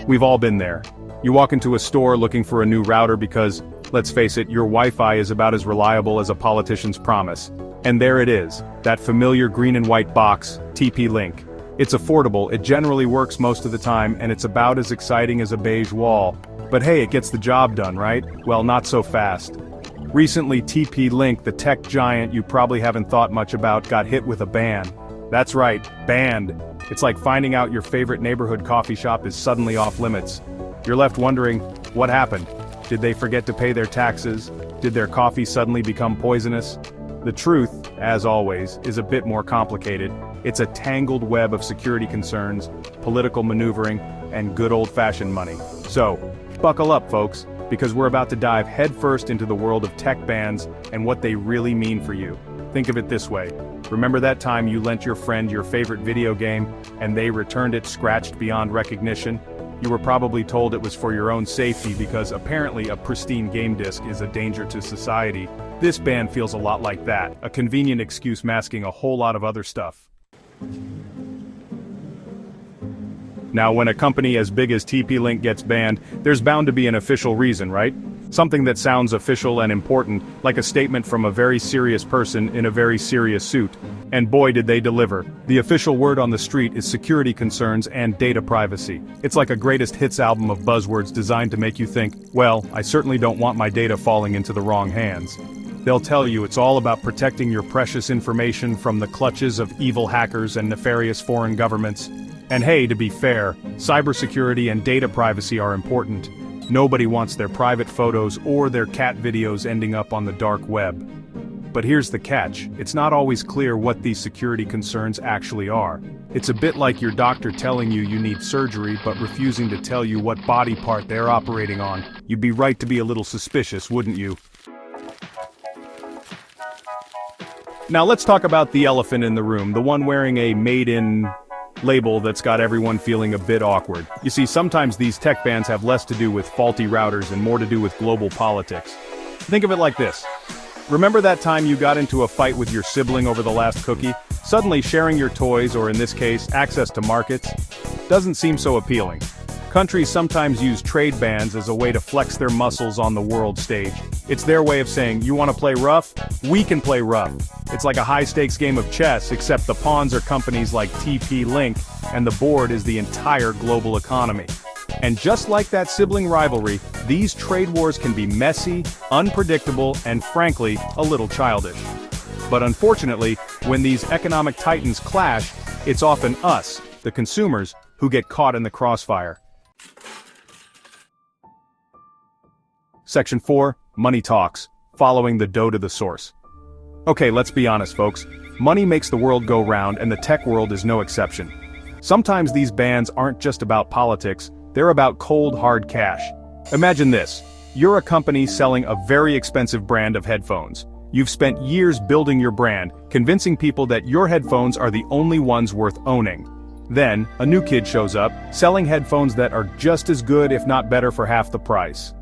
We've all been there. You walk into a store looking for a new router because, let's face it, your Wi-Fi is about as reliable as a politician's promise. And there it is, that familiar green and white box, TP-LINK. It's affordable, it generally works most of the time, and it's about as exciting as a beige wall. But hey, it gets the job done, right? Well, not so fast. Recently, TP-LINK, the tech giant you probably haven't thought much about, got hit with a ban. That's right, banned. It's like finding out your favorite neighborhood coffee shop is suddenly off limits. You're left wondering, what happened? Did they forget to pay their taxes? Did their coffee suddenly become poisonous? The truth, as always, is a bit more complicated. It's a tangled web of security concerns, political maneuvering, and good old-fashioned money. So, buckle up, folks, because we're about to dive headfirst into the world of tech bans and what they really mean for you. Think of it this way. Remember that time you lent your friend your favorite video game, and they returned it scratched beyond recognition? You were probably told it was for your own safety because apparently a pristine game disc is a danger to society. This ban feels a lot like that, a convenient excuse masking a whole lot of other stuff. Now, when a company as big as TP-LINK gets banned, there's bound to be an official reason, right? Something that sounds official and important, like a statement from a very serious person in a very serious suit. And boy did they deliver. The official word on the street is security concerns and data privacy. It's like a greatest hits album of buzzwords designed to make you think, well, I certainly don't want my data falling into the wrong hands. They'll tell you it's all about protecting your precious information from the clutches of evil hackers and nefarious foreign governments. And hey, to be fair, cybersecurity and data privacy are important. Nobody wants their private photos or their cat videos ending up on the dark web. But here's the catch, it's not always clear what these security concerns actually are. It's a bit like your doctor telling you you need surgery but refusing to tell you what body part they're operating on. You'd be right to be a little suspicious, wouldn't you? Now let's talk about the elephant in the room, the one wearing a made in label that's got everyone feeling a bit awkward. You see, sometimes these tech bans have less to do with faulty routers and more to do with global politics. Think of it like this. Remember that time you got into a fight with your sibling over the last cookie? Suddenly sharing your toys, or in this case, access to markets, doesn't seem so appealing. Countries sometimes use trade bans as a way to flex their muscles on the world stage. It's their way of saying, you want to play rough? We can play rough. It's like a high-stakes game of chess, except the pawns are companies like TP-LINK, and the board is the entire global economy. And just like that sibling rivalry, these trade wars can be messy, unpredictable, and frankly, a little childish. But unfortunately, when these economic titans clash, it's often us, the consumers, who get caught in the crossfire. Section 4, Money Talks, following the dough to the source. Okay, let's be honest, folks. Money makes the world go round, and the tech world is no exception. Sometimes these bans aren't just about politics, they're about cold, hard cash. Imagine this. You're a company selling a very expensive brand of headphones. You've spent years building your brand, convincing people that your headphones are the only ones worth owning. Then, a new kid shows up, selling headphones that are just as good if not better for half the price.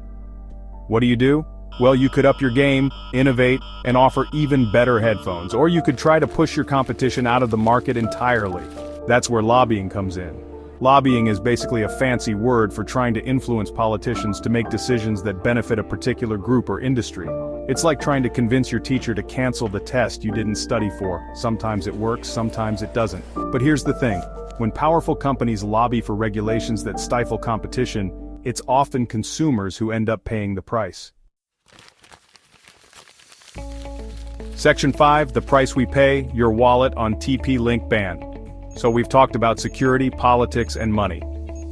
What do? Well, you could up your game, innovate, and offer even better headphones, or you could try to push your competition out of the market entirely. That's where lobbying comes in. Lobbying is basically a fancy word for trying to influence politicians to make decisions that benefit a particular group or industry. It's like trying to convince your teacher to cancel the test you didn't study for. Sometimes it works, sometimes it doesn't. But here's the thing. When powerful companies lobby for regulations that stifle competition, it's often consumers who end up paying the price. Section 5, the price we pay, your wallet on TP-LINK ban. So we've talked about security, politics, and money.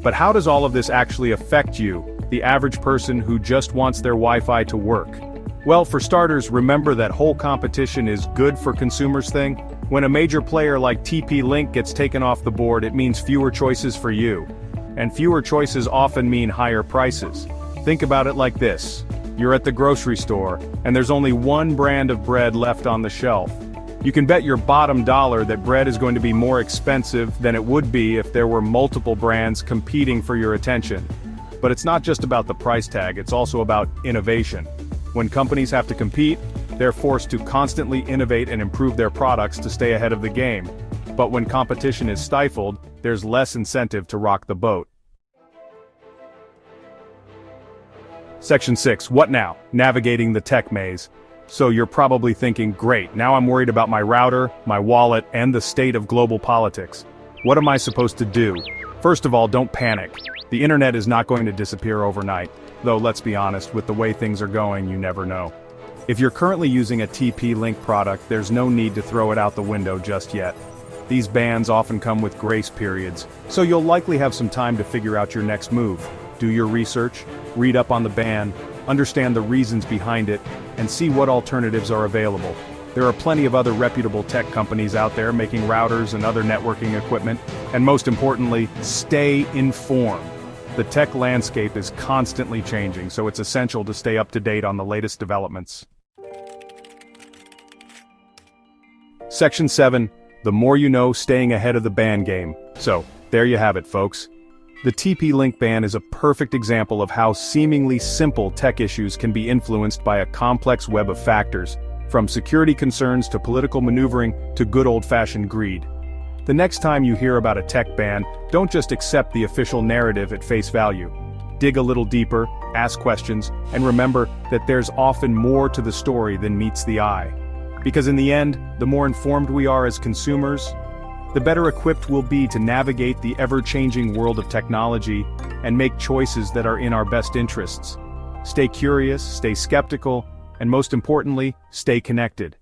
But how does all of this actually affect you, the average person who just wants their Wi-Fi to work? Well, for starters, remember that whole competition is good for consumers thing. When a major player like TP-LINK gets taken off the board, it means fewer choices for you. And fewer choices often mean higher prices. Think about it like this. You're at the grocery store, and there's only one brand of bread left on the shelf. You can bet your bottom dollar that bread is going to be more expensive than it would be if there were multiple brands competing for your attention. But it's not just about the price tag, it's also about innovation. When companies have to compete, they're forced to constantly innovate and improve their products to stay ahead of the game. But when competition is stifled, there's less incentive to rock the boat. Section 6. What now? Navigating the tech maze. So you're probably thinking, great, now I'm worried about my router, my wallet, and the state of global politics. What am I supposed to do? First of all, don't panic. The internet is not going to disappear overnight. Though let's be honest, with the way things are going, you never know. If you're currently using a TP-LINK product, there's no need to throw it out the window just yet. These bans often come with grace periods, so you'll likely have some time to figure out your next move. Do your research, read up on the ban, understand the reasons behind it, and see what alternatives are available. There are plenty of other reputable tech companies out there making routers and other networking equipment, and most importantly, stay informed. The tech landscape is constantly changing, so it's essential to stay up to date on the latest developments. Section 7. The more you know, staying ahead of the ban game. So, there you have it, folks. The TP-LINK ban is a perfect example of how seemingly simple tech issues can be influenced by a complex web of factors, from security concerns to political maneuvering to good old-fashioned greed. The next time you hear about a tech ban, don't just accept the official narrative at face value. Dig a little deeper, ask questions, and remember that there's often more to the story than meets the eye. Because in the end, the more informed we are as consumers, the better equipped we'll be to navigate the ever-changing world of technology and make choices that are in our best interests. Stay curious, stay skeptical, and most importantly, stay connected.